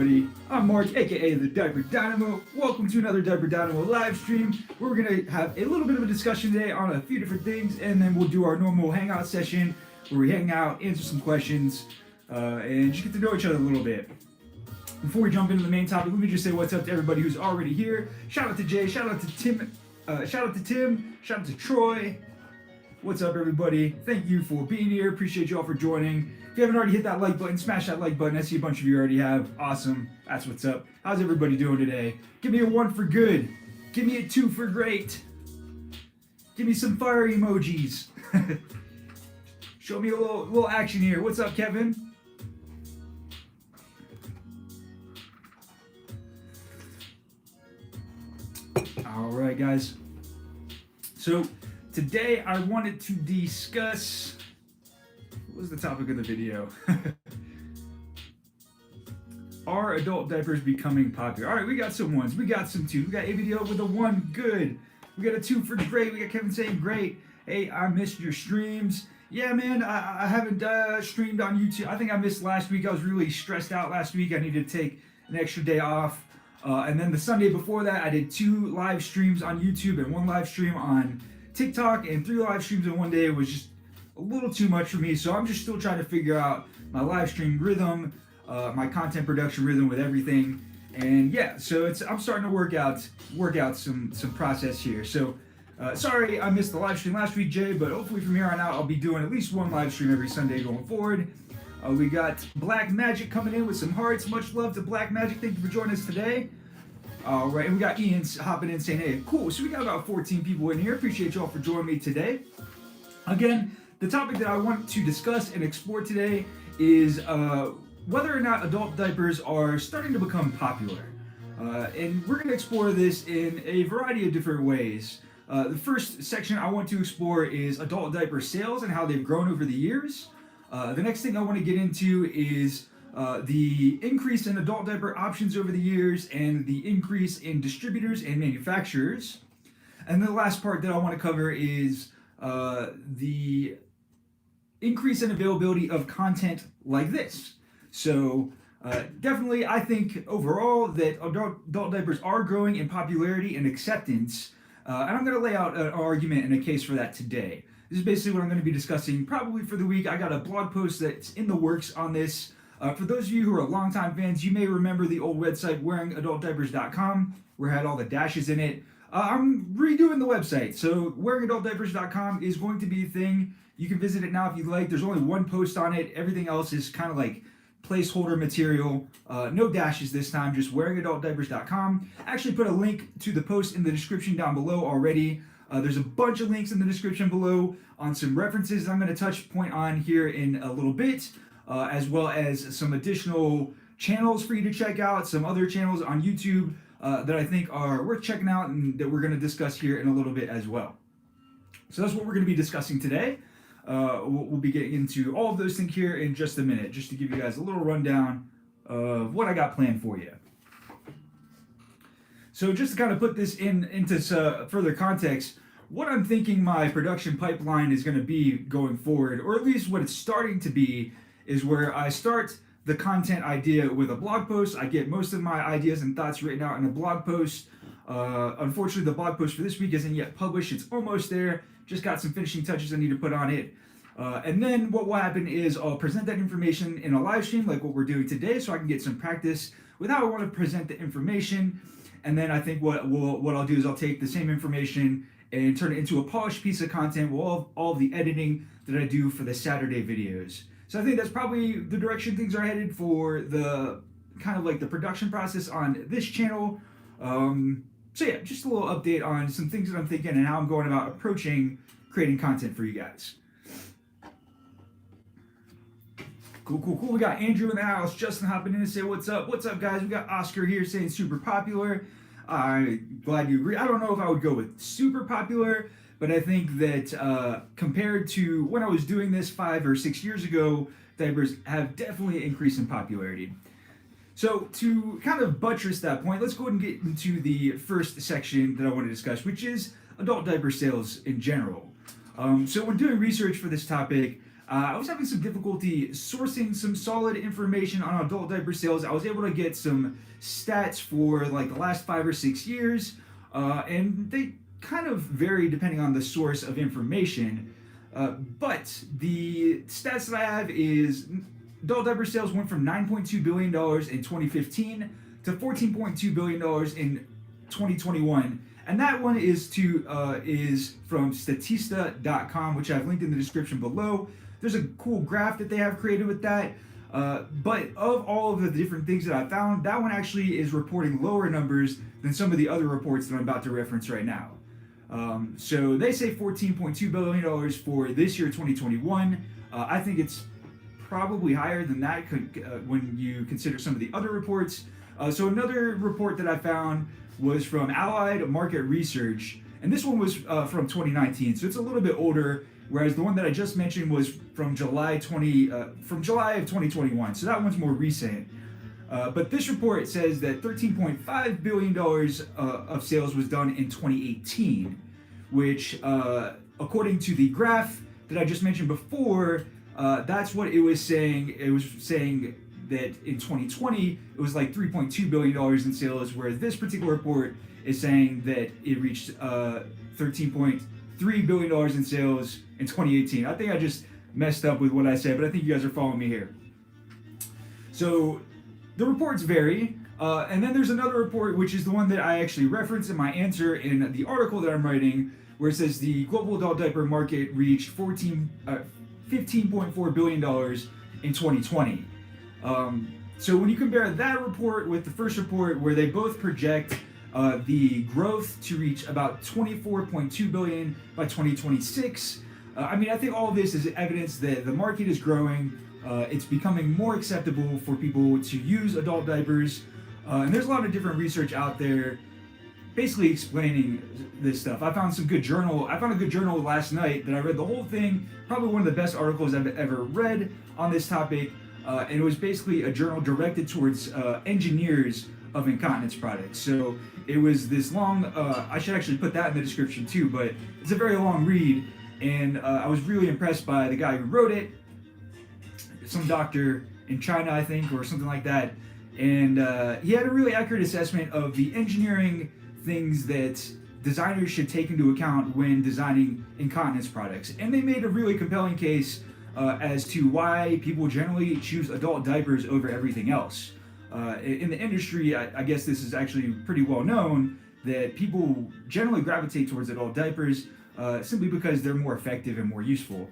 I'm Mark, aka the Diaper Dynamo. Welcome to another Diaper Dynamo live stream. We're gonna have a little bit of a discussion today on a few different things, and then we'll do our normal hangout session where we hang out, answer some questions, and just get to know each other a little bit. Before we jump into the main topic, let me just say what's up to everybody who's already here. Shout out to Jay, shout out to Tim, shout out to Troy. What's up, everybody? Thank you for being here. Appreciate you all for joining. If you haven't already hit that like button, smash that like button. I see a bunch of you already have. Awesome. That's what's up. How's everybody doing today? Give me a 1 for good. Give me a 2 for great. Give me some fire emojis. Show me a little action here. What's up, Kevin? All right, guys. So today I wanted to discuss, what was the topic of the video? Are adult diapers becoming popular? All right, we got some ones, we got some two. We got a video with a 1, good. We got a 2 for great. We got Kevin saying great. Hey, I missed your streams. Yeah, man, I haven't streamed on YouTube. I think I missed last week. I was really stressed out last week. I needed to take an extra day off. And then the Sunday before that, I did 2 live streams on YouTube and 1 live stream on TikTok, and 3 live streams in one day was just a little too much for me. So I'm just still trying to figure out my live stream rhythm, my content production rhythm with everything. And yeah, so I'm starting to work out some process here. So sorry I missed the live stream last week, Jay, but hopefully from here on out I'll be doing at least 1 live stream every Sunday going forward. We got Black Magic coming in with some hearts. Much love to Black Magic. Thank you for joining us today. All right, and we got Ian hopping in saying, hey, cool. So we got about 14 people in here. Appreciate y'all for joining me today. Again, the topic that I want to discuss and explore today is whether or not adult diapers are starting to become popular. And we're going to explore this in a variety of different ways. The first section I want to explore is adult diaper sales and how they've grown over the years. The next thing I want to get into is the increase in adult diaper options over the years and the increase in distributors and manufacturers. And the last part that I want to cover is the increase in availability of content like this. So definitely I think overall that adult diapers are growing in popularity and acceptance. And I'm going to lay out an argument and a case for that today. This is basically what I'm going to be discussing probably for the week. I got a blog post that's in the works on this. For those of you who are longtime fans, you may remember the old website wearingadultdiapers.com where it had all the dashes in it. I'm redoing the website, so wearingadultdiapers.com is going to be a thing. You can visit it now if you'd like. There's only 1 post on it. Everything else is kind of like placeholder material. No dashes this time, just wearingadultdiapers.com. I actually put a link to the post in the description down below already. There's a bunch of links in the description below on some references I'm going to touch point on here in a little bit, as well as some additional channels for you to check out, some other channels on YouTube that I think are worth checking out and that we're going to discuss here in a little bit as well. So that's what we're going to be discussing today. We'll be getting into all of those things here in just a minute, just to give you guys a little rundown of what I got planned for you. So just to kind of put this into further context, what I'm thinking my production pipeline is going to be going forward, or at least what it's starting to be, is where I start the content idea with a blog post. I get most of my ideas and thoughts written out in a blog post. Unfortunately, the blog post for this week isn't yet published. It's almost there. Just got some finishing touches I need to put on it. And then what will happen is I'll present that information in a live stream like what we're doing today, so I can get some practice with how I want to present the information. And then I think what I'll do is I'll take the same information and turn it into a polished piece of content with all of the editing that I do for the Saturday videos. So I think that's probably the direction things are headed for the kind of like the production process on this channel. So yeah, just a little update on some things that I'm thinking and how I'm going about approaching creating content for you guys. Cool. We got Andrew in the house. Justin hopping in to say what's up. What's up, guys? We got Oscar here saying super popular. I'm glad you agree. I don't know if I would go with super popular, but I think that compared to when I was doing this 5 or 6 years ago, diapers have definitely increased in popularity. So to kind of buttress that point, let's go ahead and get into the first section that I want to discuss, which is adult diaper sales in general. So when doing research for this topic, I was having some difficulty sourcing some solid information on adult diaper sales. I was able to get some stats for like the last 5 or 6 years, and they kind of vary depending on the source of information. But the stats that I have is adult diaper sales went from $9.2 billion in 2015 to $14.2 billion in 2021. And that one is from Statista.com, which I've linked in the description below. There's a cool graph that they have created with that. But of all of the different things that I found, that one actually is reporting lower numbers than some of the other reports that I'm about to reference right now. So they say $14.2 billion for this year, 2021. I think it's probably higher than that when you consider some of the other reports. So another report that I found was from Allied Market Research, and this one was from 2019, so it's a little bit older, whereas the one that I just mentioned was from July of 2021, so that one's more recent. But this report says that $13.5 billion of sales was done in 2018, which, according to the graph that I just mentioned before, that's what it was saying. It was saying that in 2020 it was like $3.2 billion in sales, whereas this particular report is saying that it reached $13.3 billion in sales in 2018. I think I just messed up with what I said, but I think you guys are following me here. So the reports vary, and then there's another report, which is the one that I actually referenced in my answer in the article that I'm writing, where it says the global adult diaper market reached $15.4 billion in 2020. So when you compare that report with the first report, where they both project the growth to reach about $24.2 billion by 2026, I mean, I think all of this is evidence that the market is growing. It's becoming more acceptable for people to use adult diapers, and there's a lot of different research out there basically explaining this stuff. I found a good journal last night that I read the whole thing, probably one of the best articles I've ever read on this topic. And it was basically a journal directed towards engineers of incontinence products. So it was this long, I should actually put that in the description too, but it's a very long read, and I was really impressed by the guy who wrote it, some doctor in China, I think, or something like that. And he had a really accurate assessment of the engineering things that designers should take into account when designing incontinence products. And they made a really compelling case as to why people generally choose adult diapers over everything else. In the industry, I guess this is actually pretty well known that people generally gravitate towards adult diapers simply because they're more effective and more useful.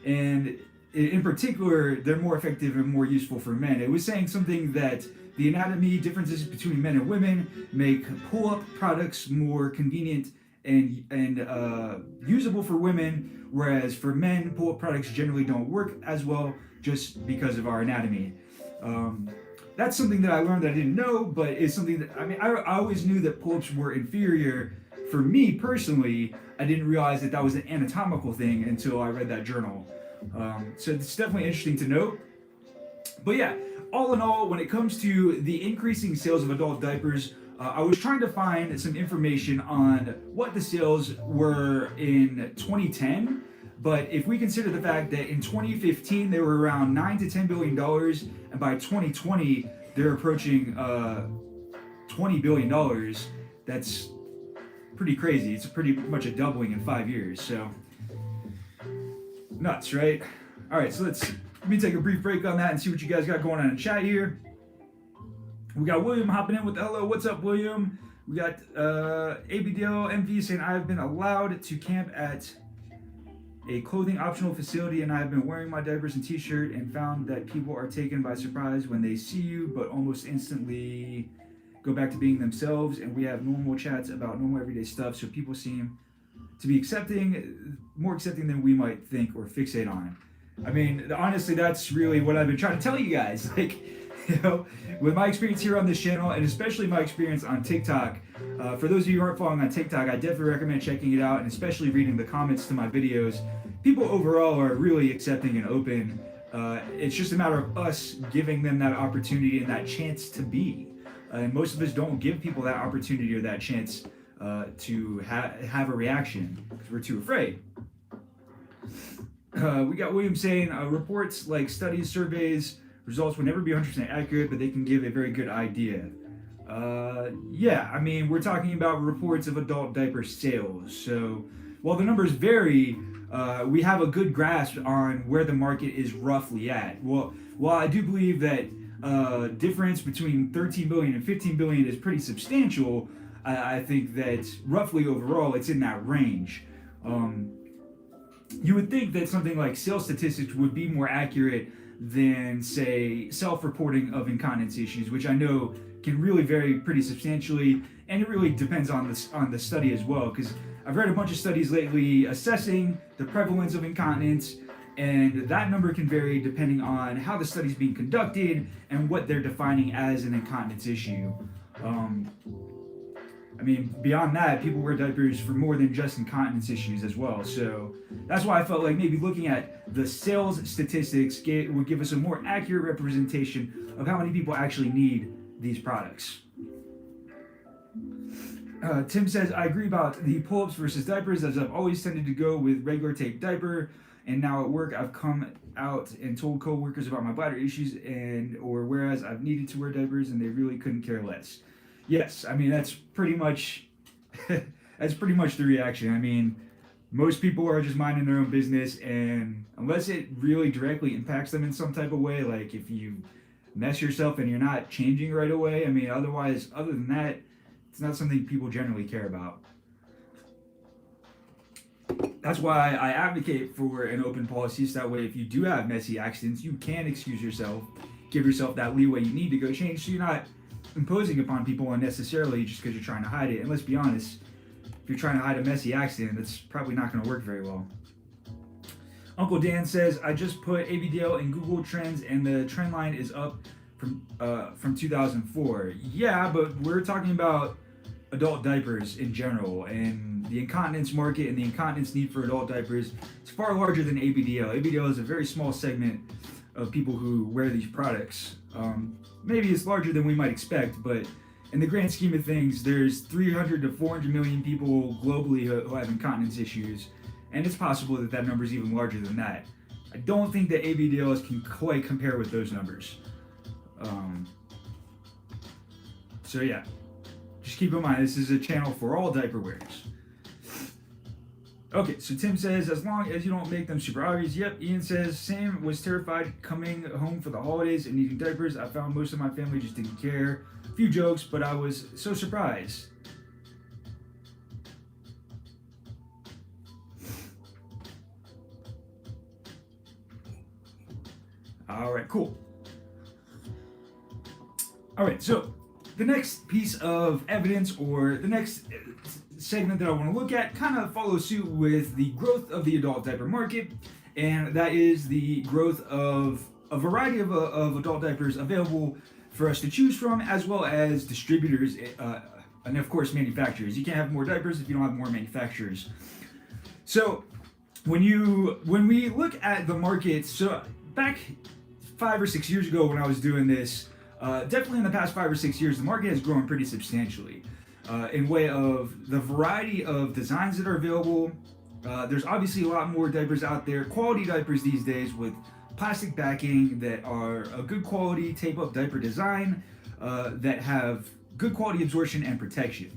And in particular, they're more effective and more useful for men. It was saying something that the anatomy differences between men and women make pull-up products more convenient and usable for women, whereas for men, pull-up products generally don't work as well just because of our anatomy. That's something that I learned that I didn't know, but it's something that, I mean, I always knew that pull-ups were inferior. For me personally, I didn't realize that that was an anatomical thing until I read that journal. So it's definitely interesting to note. But yeah, all in all, when it comes to the increasing sales of adult diapers, I was trying to find some information on what the sales were in 2010. But if we consider the fact that in 2015 they were around $9 to $10 billion, and by 2020 they're approaching $20 billion, that's pretty crazy. It's pretty much a doubling in 5 years. So nuts, right? All right, so let me take a brief break on that and see what you guys got going on in chat here. We got William hopping in with hello. What's up, William? We got ABDL MV saying, I have been allowed to camp at a clothing optional facility, and I have been wearing my diapers and t-shirt and found that people are taken by surprise when they see you, but almost instantly go back to being themselves, and we have normal chats about normal everyday stuff, so people seem to be more accepting than we might think or fixate on. I mean, honestly, that's really what I've been trying to tell you guys. Like, you know, with my experience here on this channel, and especially my experience on TikTok, for those of you who aren't following on TikTok, I definitely recommend checking it out, and especially reading the comments to my videos. People overall are really accepting and open. It's just a matter of us giving them that opportunity and that chance to be. And most of us don't give people that opportunity or that chance to have a reaction because we're too afraid. We got William saying reports like studies, surveys, results will never be 100% accurate, but they can give a very good idea. Yeah, I mean, we're talking about reports of adult diaper sales. So while the numbers vary, we have a good grasp on where the market is roughly at. Well, while I do believe that difference between 13 billion and 15 billion is pretty substantial, I think that roughly overall it's in that range. Um, you would think that something like sales statistics would be more accurate than, say, self-reporting of incontinence issues, which I know can really vary pretty substantially, and it really depends on the study as well. Because I've read a bunch of studies lately assessing the prevalence of incontinence, and that number can vary depending on how the study's being conducted and what they're defining as an incontinence issue. Um, I mean, beyond that, people wear diapers for more than just incontinence issues as well. So that's why I felt like maybe looking at the sales statistics would give us a more accurate representation of how many people actually need these products. Tim says, I agree about the pull-ups versus diapers, as I've always tended to go with regular tape diaper, and now at work I've come out and told co-workers about my bladder issues, and or whereas I've needed to wear diapers and they really couldn't care less. Yes, I mean that's pretty much the reaction. I mean, most people are just minding their own business, and unless it really directly impacts them in some type of way, like if you mess yourself and you're not changing right away, I mean, otherwise, other than that, it's not something people generally care about. That's why I advocate for an open policy, so that way if you do have messy accidents, you can excuse yourself, give yourself that leeway you need to go change, so you're not imposing upon people unnecessarily just because you're trying to hide it. And let's be honest, if you're trying to hide a messy accident, that's probably not going to work very well. Uncle Dan says, I just put ABDL in Google Trends and the trend line is up from 2004. Yeah, but we're talking about adult diapers in general, and the incontinence market and the incontinence need for adult diapers is far larger than ABDL. ABDL is a very small segment of people who wear these products. Maybe it's larger than we might expect, but in the grand scheme of things, there's 300 to 400 million people globally who have incontinence issues, and it's possible that that number is even larger than that. I don't think that ABDLs can quite compare with those numbers. So yeah, just keep in mind, this is a channel for all diaper wearers. Okay, so Tim says, as long as you don't make them super obvious. Yep, Ian says, Sam was terrified coming home for the holidays and needing diapers. I found most of my family just didn't care. A few jokes, but I was so surprised. All right, cool. All right, so the next piece of evidence, or the next segment that I want to look at, kind of follows suit with the growth of the adult diaper market, and that is the growth of a variety of adult diapers available for us to choose from, as well as distributors and of course manufacturers. You can't have more diapers if you don't have more manufacturers. So when we look at the market, so back 5 or 6 years ago when I was doing this, definitely in the past 5 or 6 years, the market has grown pretty substantially. In way of the variety of designs that are available. There's obviously a lot more diapers out there, quality diapers these days with plastic backing that are a good quality tape-up diaper design that have good quality absorption and protection.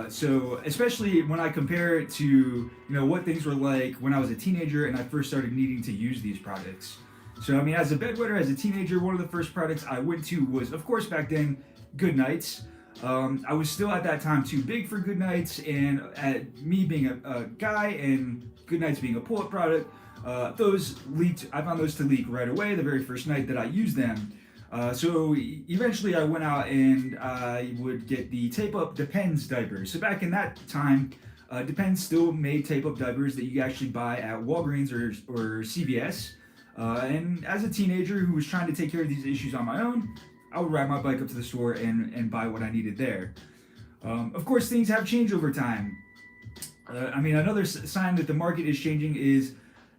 So especially when I compare it to what things were like when I was a teenager and I first started needing to use these products. So I mean, as a bedwetter, as a teenager, one of the first products I went to was, of course, back then, Good Nights. I was still at that time too big for Good Nights, and at me being a guy and Good Nights being a pull-up product, those leaked. I found those to leak right away the very first night that I used them. So eventually I went out and I would get the tape-up Depends diapers. So back in that time, Depends still made tape-up diapers that you could actually buy at Walgreens or CVS. And as a teenager who was trying to take care of these issues on my own, I would ride my bike up to the store and buy what I needed there. Of course, things have changed over time. I mean, another sign that the market is changing is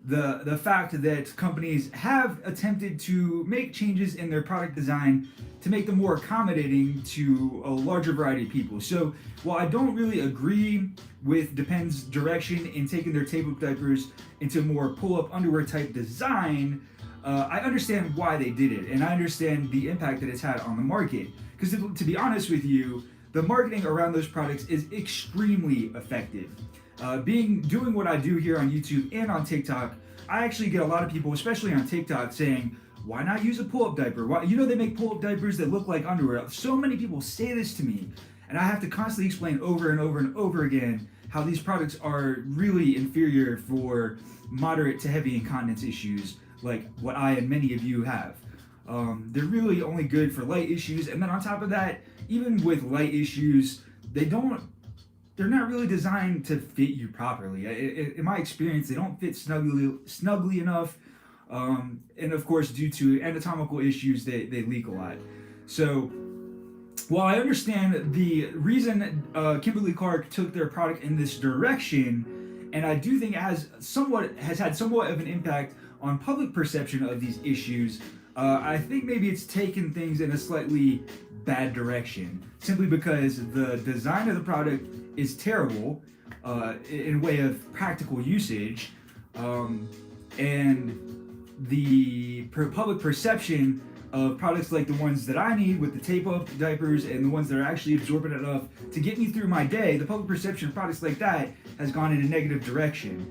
the fact that companies have attempted to make changes in their product design to make them more accommodating to a larger variety of people. So while I don't really agree with Depend's direction in taking their tape-up diapers into a more pull-up underwear type design, I understand why they did it, and I understand the impact that it's had on the market. Because to be honest with you, the marketing around those products is extremely effective. Doing what I do here on YouTube and on TikTok, I actually get a lot of people, especially on TikTok, saying, why not use a pull-up diaper? Why, they make pull-up diapers that look like underwear. So many people say this to me, and I have to constantly explain over and over and over again how these products are really inferior for moderate to heavy incontinence issues like what I and many of you have. They're really only good for light issues, and then on top of that, even with light issues, they're not really designed to fit you properly. In my experience, they don't fit snugly enough, and of course, due to anatomical issues, they leak a lot. So, while I understand the reason Kimberly-Clark took their product in this direction, and I do think it has had somewhat of an impact on public perception of these issues, I think maybe it's taken things in a slightly bad direction, simply because the design of the product is terrible in way of practical usage, and the public perception of products like the ones that I need with the tape-up diapers and the ones that are actually absorbent enough to get me through my day, the public perception of products like that has gone in a negative direction,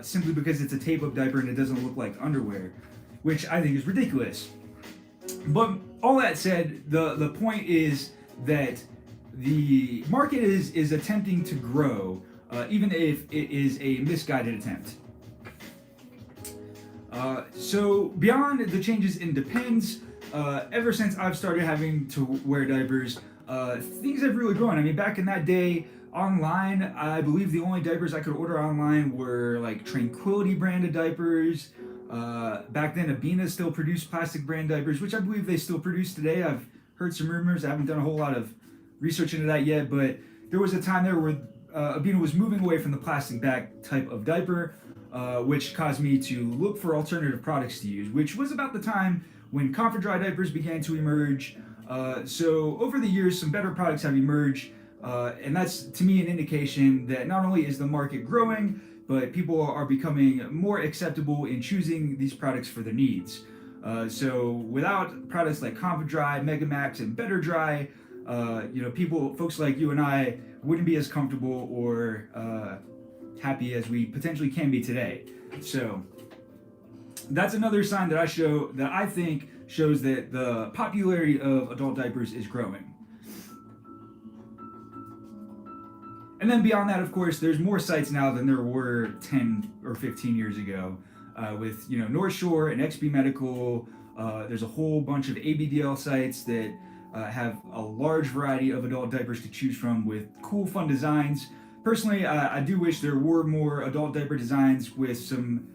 simply because it's a tape-up diaper and it doesn't look like underwear, which I think is ridiculous. But all that said, the point is that the market is attempting to grow, even if it is a misguided attempt. So beyond the changes in Depends, ever since I've started having to wear diapers, things have really grown. I mean, back in that day, online, I believe the only diapers I could order online were like Tranquility branded diapers. Back then, Abena still produced plastic brand diapers, which I believe they still produce today. I've heard some rumors. I haven't done a whole lot of research into that yet, but there was a time there where Abena was moving away from the plastic bag type of diaper, which caused me to look for alternative products to use, which was about the time when Comfort-Dry diapers began to emerge. So over the years, some better products have emerged, and that's to me an indication that not only is the market growing, but people are becoming more acceptable in choosing these products for their needs. So without products like Comfort-Dry, Megamax, and Better Dry, folks like you and I wouldn't be as comfortable or happy as we potentially can be today. So that's another sign that I think shows that the popularity of adult diapers is growing. And then beyond that, of course, there's more sites now than there were 10 or 15 years ago, with North Shore and XB Medical. There's a whole bunch of ABDL sites that have a large variety of adult diapers to choose from with cool, fun designs. Personally, I do wish there were more adult diaper designs with some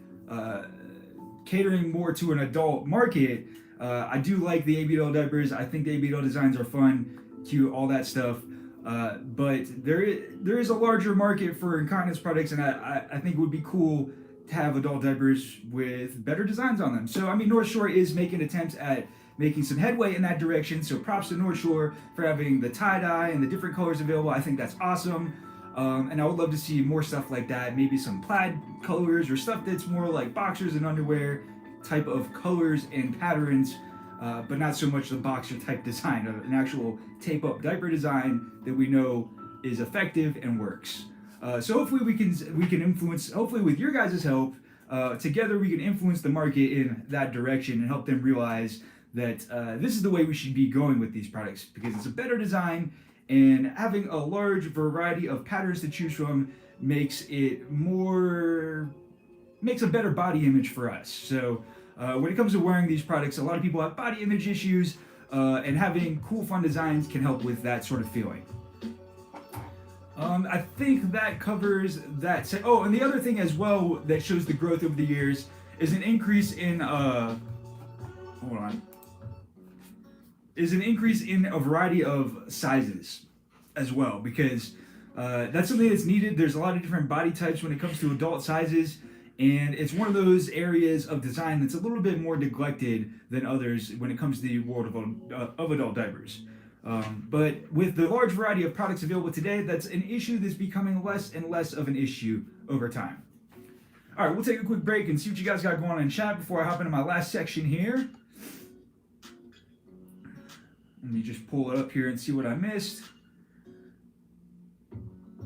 catering more to an adult market. I do like the ABDL diapers. I think the ABDL designs are fun, cute, all that stuff. But there is a larger market for incontinence products, and I think it would be cool to have adult diapers with better designs on them. So, I mean, North Shore is making attempts at making some headway in that direction, so props to North Shore for having the tie-dye and the different colors available. I think that's awesome. And I would love to see more stuff like that, maybe some plaid colors or stuff that's more like boxers and underwear type of colors and patterns, but not so much the boxer type design of an actual tape-up diaper design that we know is effective and works. So hopefully we can influence, hopefully with your guys' help, together we can influence the market in that direction and help them realize that this is the way we should be going with these products, because it's a better design, and having a large variety of patterns to choose from makes a better body image for us. So when it comes to wearing these products, a lot of people have body image issues, and having cool, fun designs can help with that sort of feeling. I think that covers that. Oh, and the other thing as well that shows the growth over the years is an increase in a variety of sizes as well, because that's something that's needed. There's a lot of different body types when it comes to adult sizes, And it's one of those areas of design that's a little bit more neglected than others when it comes to the world of adult diapers. But with the large variety of products available today, that's an issue that's becoming less and less of an issue over time. All right, we'll take a quick break and see what you guys got going on in chat before I hop into my last section here. Let me just pull it up here and see what I missed.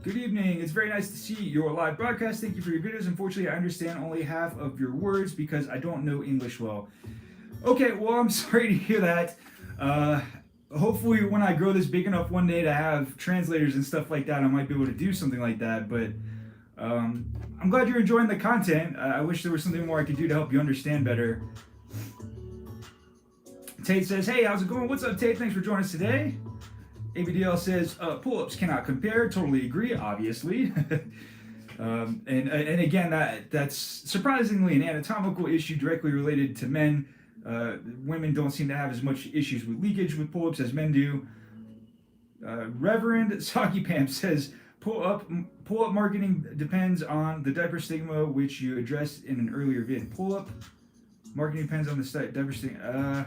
Good evening. It's very nice to see your live broadcast. Thank you for your videos. Unfortunately, I understand only half of your words because I don't know English well. Okay, well, I'm sorry to hear that. Hopefully, when I grow this big enough one day to have translators and stuff like that, I might be able to do something like that. But I'm glad you're enjoying the content. I wish there was something more I could do to help you understand better. Tate says, hey, how's it going? What's up, Tate? Thanks for joining us today. ABDL says, pull-ups cannot compare. Totally agree, obviously. And again, that's surprisingly an anatomical issue directly related to men. Women don't seem to have as much issues with leakage with pull-ups as men do. Reverend Soggy Pam says, pull-up marketing depends on the diaper stigma, which you addressed in an earlier vid. Pull-up marketing depends on the diaper stigma.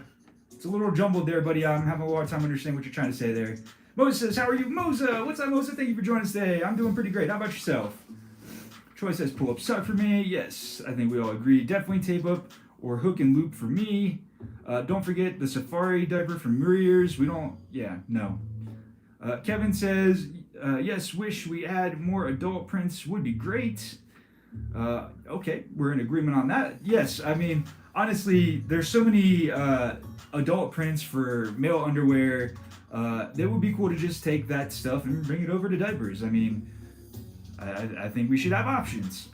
It's a little jumbled there, buddy. I'm having a lot of time understanding what you're trying to say there. Moses says, how are you? Moza, what's up, Moza? Thank you for joining us today. I'm doing pretty great. How about yourself? Troy says, pull-ups suck for me. Yes, I think we all agree. Definitely tape up or hook and loop for me. Don't forget the Safari diaper from Muriers. We don't, yeah, no. Kevin says, yes, wish we had more adult prints. Would be great. Okay, we're in agreement on that. Yes, I mean, honestly, there's so many adult prints for male underwear. That would be cool to just take that stuff and bring it over to diapers. I mean, I think we should have options.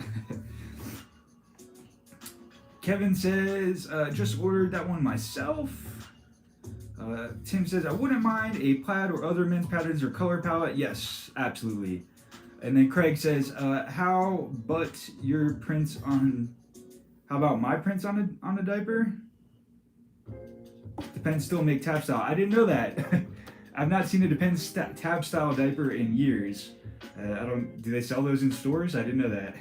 Kevin says, just ordered that one myself. Tim says, I wouldn't mind a plaid or other men's patterns or color palette. Yes, absolutely. And then Craig says, how about my prints on a diaper? Depends still make tab style. I didn't know that. I've not seen a Depends tab style diaper in years. Do they sell those in stores? I didn't know that.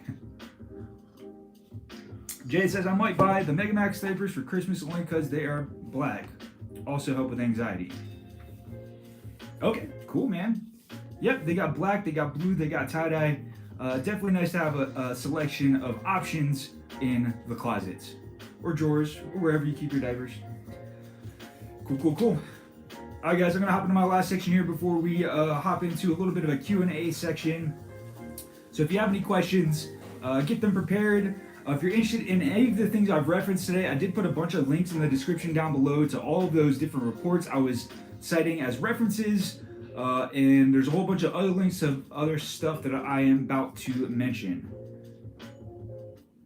Jay says, I might buy the Megamax diapers for Christmas only because they are black. Also help with anxiety. Okay, cool, man. Yep, they got black, they got blue, they got tie-dye. Definitely nice to have a selection of options in the closets or drawers or wherever you keep your diapers. Cool. All right, guys, I'm going to hop into my last section here before we hop into a little bit of a Q&A section. So if you have any questions, get them prepared. If you're interested in any of the things I've referenced today, I did put a bunch of links in the description down below to all of those different reports I was citing as references. And there's a whole bunch of other links of other stuff that I am about to mention.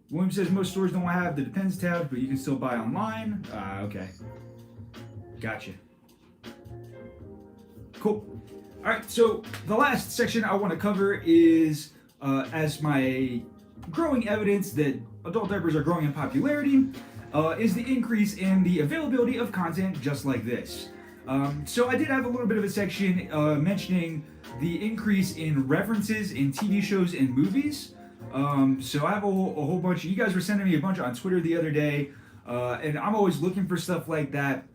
William says most stores don't have the Depends tab, but you can still buy online. Okay. Gotcha. Cool. All right, so the last section I want to cover is as my growing evidence that adult diapers are growing in popularity is the increase in the availability of content just like this. So I did have a little bit of a section mentioning the increase in references in TV shows and movies. So I have a whole bunch. You guys were sending me a bunch on Twitter the other day, and I'm always looking for stuff like that,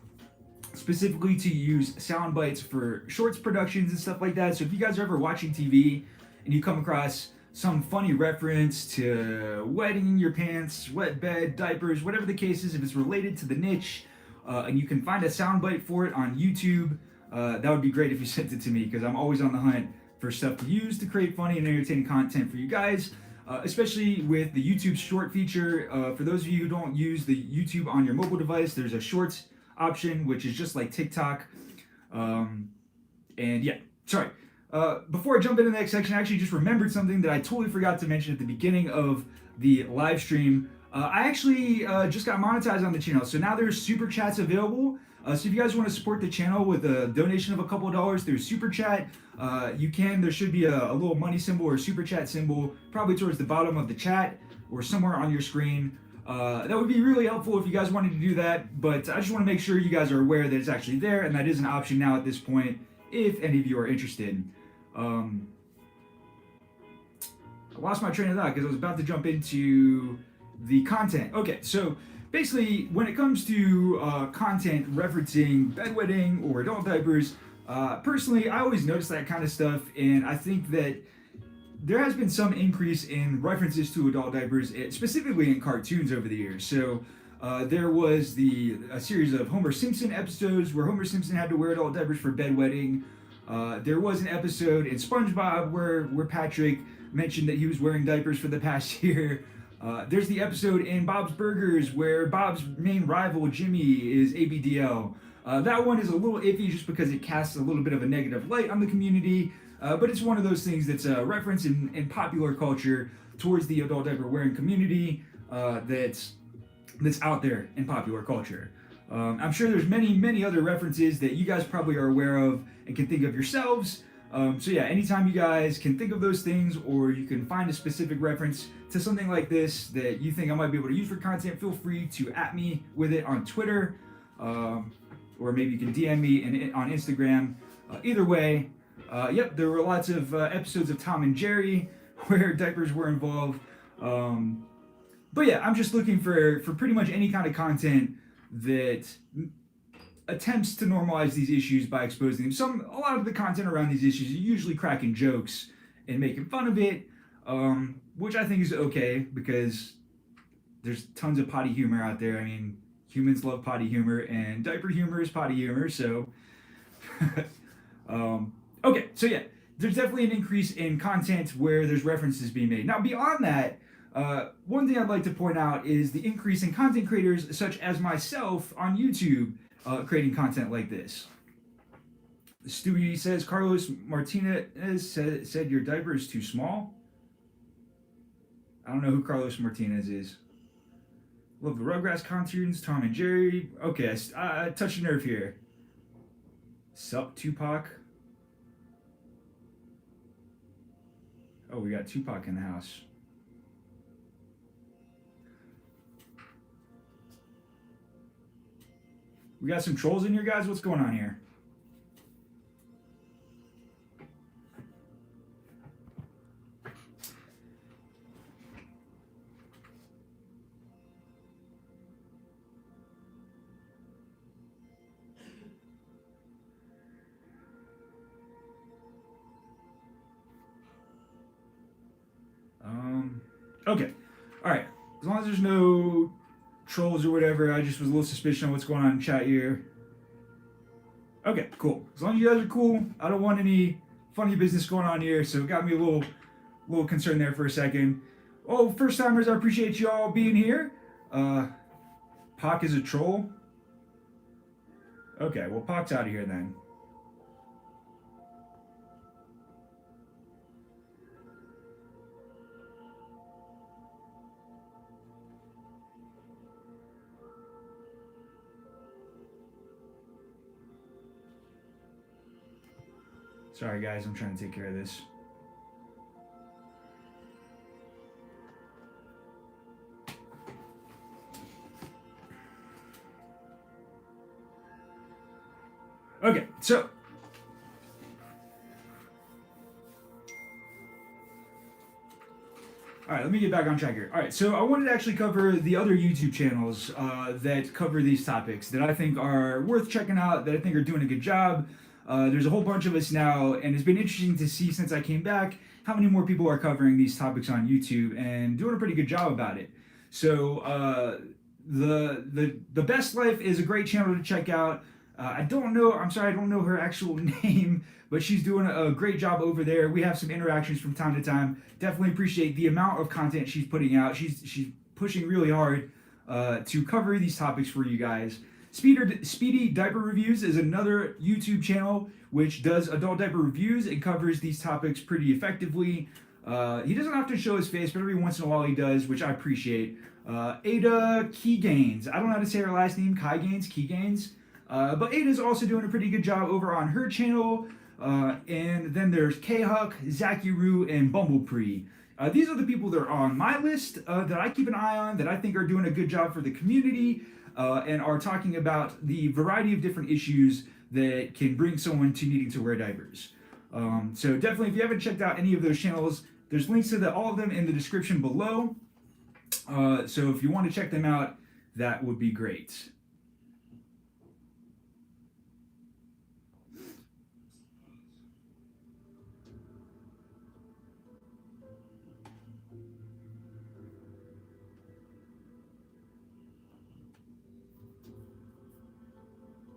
specifically to use sound bites for shorts productions and stuff like that. So if you guys are ever watching TV and you come across some funny reference to wetting in your pants, wet bed, diapers, whatever the case is, if it's related to the niche, and you can find a soundbite for it on YouTube, that would be great if you sent it to me, because I'm always on the hunt for stuff to use to create funny and entertaining content for you guys, especially with the YouTube short feature. For those of you who don't use the YouTube on your mobile device, there's a shorts option, which is just like TikTok. And yeah, sorry. Before I jump into the next section, I actually just remembered something that I totally forgot to mention at the beginning of the live stream. I actually just got monetized on the channel, so now there's super chats available. So if you guys want to support the channel with a donation of a couple of dollars through super chat, you can. There should be a little money symbol or super chat symbol probably towards the bottom of the chat or somewhere on your screen. That would be really helpful if you guys wanted to do that, but I just want to make sure you guys are aware that it's actually there, and that is an option now at this point if any of you are interested. I lost my train of thought because I was about to jump into the content. Okay, so basically, when it comes to content referencing bedwetting or adult diapers, personally, I always notice that kind of stuff, and I think that there has been some increase in references to adult diapers, specifically in cartoons over the years. So there was a series of Homer Simpson episodes where Homer Simpson had to wear adult diapers for bedwetting. There was an episode in SpongeBob where Patrick mentioned that he was wearing diapers for the past year. There's the episode in Bob's Burgers where Bob's main rival, Jimmy, is ABDL. That one is a little iffy just because it casts a little bit of a negative light on the community, but it's one of those things that's a reference in popular culture towards the adult diaper wearing community that's out there in popular culture. I'm sure there's many other references that you guys probably are aware of and can think of yourselves. So yeah, anytime you guys can think of those things, or you can find a specific reference to something like this that you think I might be able to use for content, feel free to @ me with it on Twitter, or maybe you can DM me on Instagram. Either way, yep, there were lots of episodes of Tom and Jerry where diapers were involved. But yeah, I'm just looking for pretty much any kind of content that attempts to normalize these issues by exposing them. A lot of the content around these issues are usually cracking jokes and making fun of it, which I think is okay because there's tons of potty humor out there. I mean, humans love potty humor, and diaper humor is potty humor, so okay, so yeah, there's definitely an increase in content where there's references being made. Now, beyond that, one thing I'd like to point out is the increase in content creators such as myself on YouTube creating content like this. Stewie says, Carlos Martinez said your diaper is too small. I don't know who Carlos Martinez is. Love the Rugrats cartoons, Tom and Jerry. Okay, I touched a nerve here. Sup, Tupac? Oh, we got Tupac in the house. We got some trolls in here, guys? What's going on here? Okay. Alright. As long as there's no trolls or whatever, I just was a little suspicious on what's going on in chat here. Okay, cool. As long as you guys are cool, I don't want any funny business going on here, so it got me a little concerned there for a second. Oh, first timers, I appreciate you all being here. Pac is a troll. Okay, well, Pac's out of here then. Sorry guys, I'm trying to take care of this. Okay, so alright, let me get back on track here. Alright, so I wanted to actually cover the other YouTube channels that cover these topics that I think are worth checking out, that I think are doing a good job. There's a whole bunch of us now, and it's been interesting to see since I came back how many more people are covering these topics on YouTube and doing a pretty good job about it. So the Best Life is a great channel to check out. I don't know her actual name, but she's doing a great job over there. We have some interactions from time to time. Definitely appreciate the amount of content she's putting out. She's pushing really hard to cover these topics for you guys. Speedy Diaper Reviews is another YouTube channel which does adult diaper reviews and covers these topics pretty effectively. He doesn't often show his face, but every once in a while he does, which I appreciate. Ada Keygains. I don't know how to say her last name. Keygains. But Ada's also doing a pretty good job over on her channel. And then there's K-Huck, Zakiru, and Bumblepree. These are the people that are on my list that I keep an eye on, that I think are doing a good job for the community. And are talking about the variety of different issues that can bring someone to needing to wear diapers. So definitely, if you haven't checked out any of those channels, there's links to all of them in the description below. So if you want to check them out, that would be great.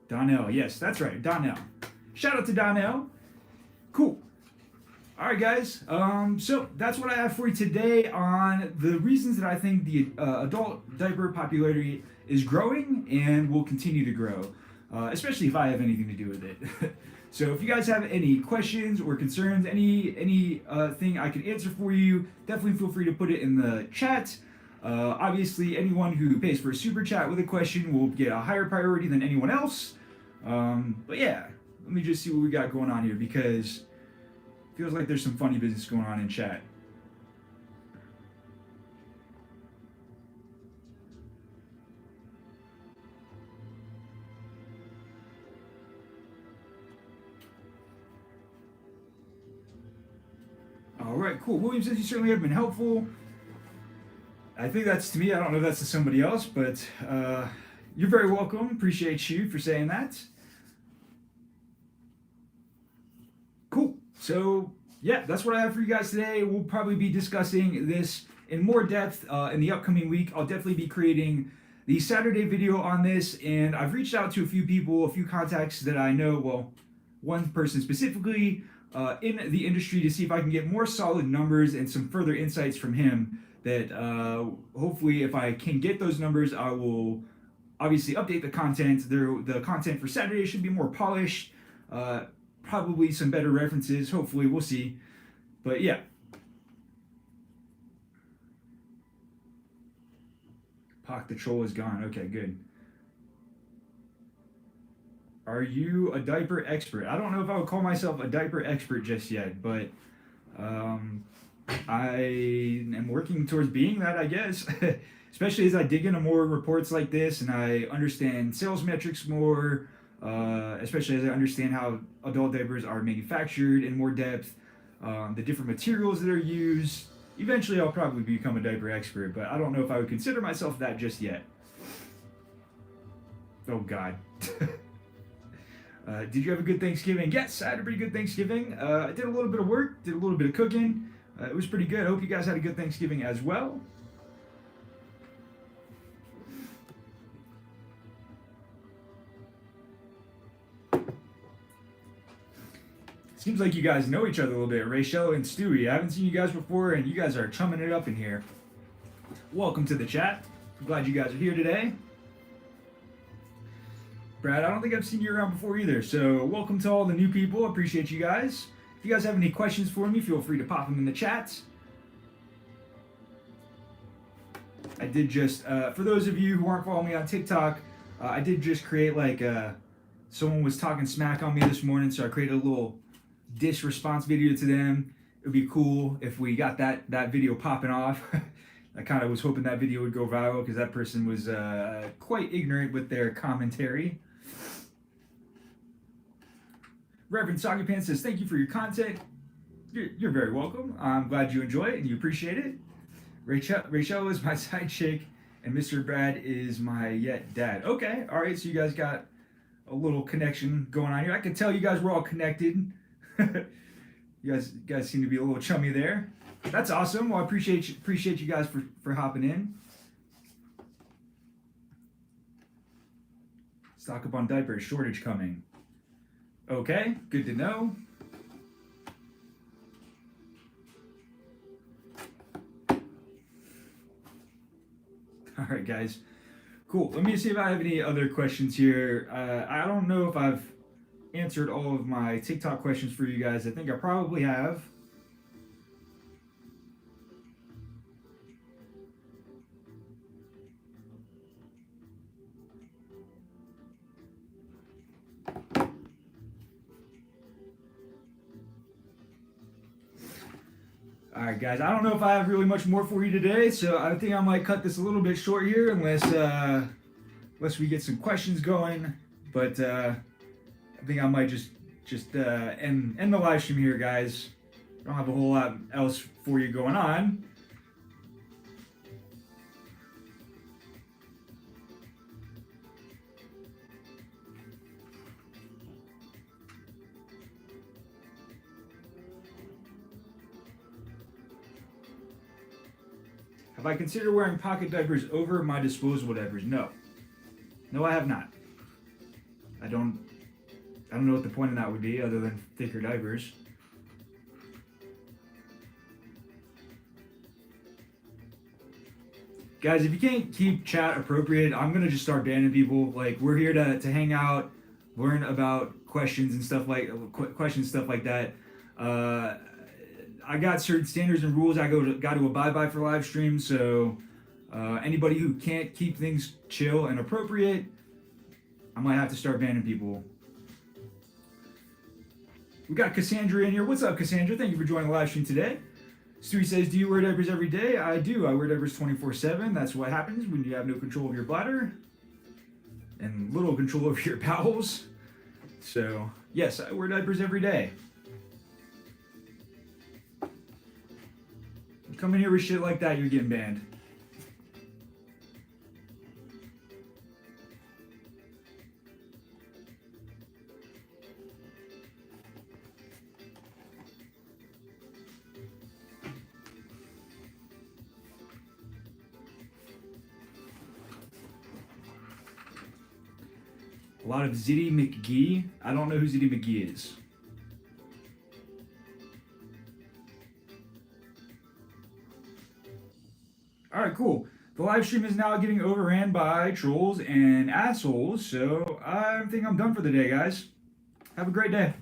Donnell, yes, that's right, Donnell. Shout out to Donnell. Cool. All right, guys. So that's what I have for you today on the reasons that I think the adult diaper popularity is growing and will continue to grow, especially if I have anything to do with it. So if you guys have any questions or concerns, any thing I can answer for you, definitely feel free to put it in the chat. Obviously, anyone who pays for a super chat with a question will get a higher priority than anyone else. But yeah, let me just see what we got going on here because it feels like there's some funny business going on in chat. All right, cool. William says you certainly have been helpful. I think that's to me. I don't know if that's to somebody else, but you're very welcome. Appreciate you for saying that. Cool. So yeah, that's what I have for you guys today. We'll probably be discussing this in more depth in the upcoming week. I'll definitely be creating the Saturday video on this, and I've reached out to a few people, a few contacts that I know, well, one person specifically in the industry to see if I can get more solid numbers and some further insights from him that hopefully if I can get those numbers, I will obviously update the content. The content for Saturday should be more polished, probably some better references, hopefully, we'll see. But yeah. Pock the troll is gone. Okay, good. Are you a diaper expert? I don't know if I would call myself a diaper expert just yet, but I am working towards being that, I guess. Especially as I dig into more reports like this and I understand sales metrics more, especially as I understand how adult diapers are manufactured in more depth, the different materials that are used. Eventually, I'll probably become a diaper expert, but I don't know if I would consider myself that just yet. Oh, God. Did you have a good Thanksgiving? Yes, I had a pretty good Thanksgiving. I did a little bit of work, did a little bit of cooking. It was pretty good. I hope you guys had a good Thanksgiving as well. Seems like you guys know each other a little bit. Rachel and Stewie. I haven't seen you guys before, and you guys are chumming it up in here. Welcome to the chat. I'm glad you guys are here today. Brad, I don't think I've seen you around before either, so welcome to all the new people. Appreciate you guys. If you guys have any questions for me, feel free to pop them in the chat. I did just, for those of you who aren't following me on TikTok, I did just create like, someone was talking smack on me this morning, so I created a little dish response video to them. It would be cool if we got that video popping off. I kind of was hoping that video would go viral because that person was quite ignorant with their commentary. Reverend Soggy Pants says, thank you for your content. You're very welcome. I'm glad you enjoy it and you appreciate it. Rachel is my side chick and Mr. Brad is my yet dad. Okay, all right, so you guys got a little connection going on here. I can tell you guys were all connected. you guys seem to be a little chummy there. That's awesome. Well, I appreciate you guys for hopping in. Stock up on diapers, shortage coming. Okay, good to know. All right, guys. Cool. Let me see if I have any other questions here. I don't know if I've answered all of my TikTok questions for you guys. I think I probably have. Alright guys, I don't know if I have really much more for you today, so I think I might cut this a little bit short here unless we get some questions going. But I think I might just end the live stream here, guys. I don't have a whole lot else for you going on. Have I considered wearing pocket diapers over my disposable diapers? No. No, I have not. I don't know what the point of that would be other than thicker diapers. Guys, if you can't keep chat appropriate, I'm going to just start banning people. Like, we're here to hang out, learn about questions and stuff like that. I got certain standards and rules I got to abide by for live streams, so anybody who can't keep things chill and appropriate, I might have to start banning people. We got Cassandra in here. What's up, Cassandra? Thank you for joining the live stream today. Stewie says, do you wear diapers every day? I do. I wear diapers 24/7. That's what happens when you have no control of your bladder and little control over your bowels. So, yes, I wear diapers every day. You come in here with shit like that, you're getting banned. A lot of Zitty McGee. I don't know who Zitty McGee is. Alright, cool. The live stream is now getting overran by trolls and assholes, so I think I'm done for the day, guys. Have a great day.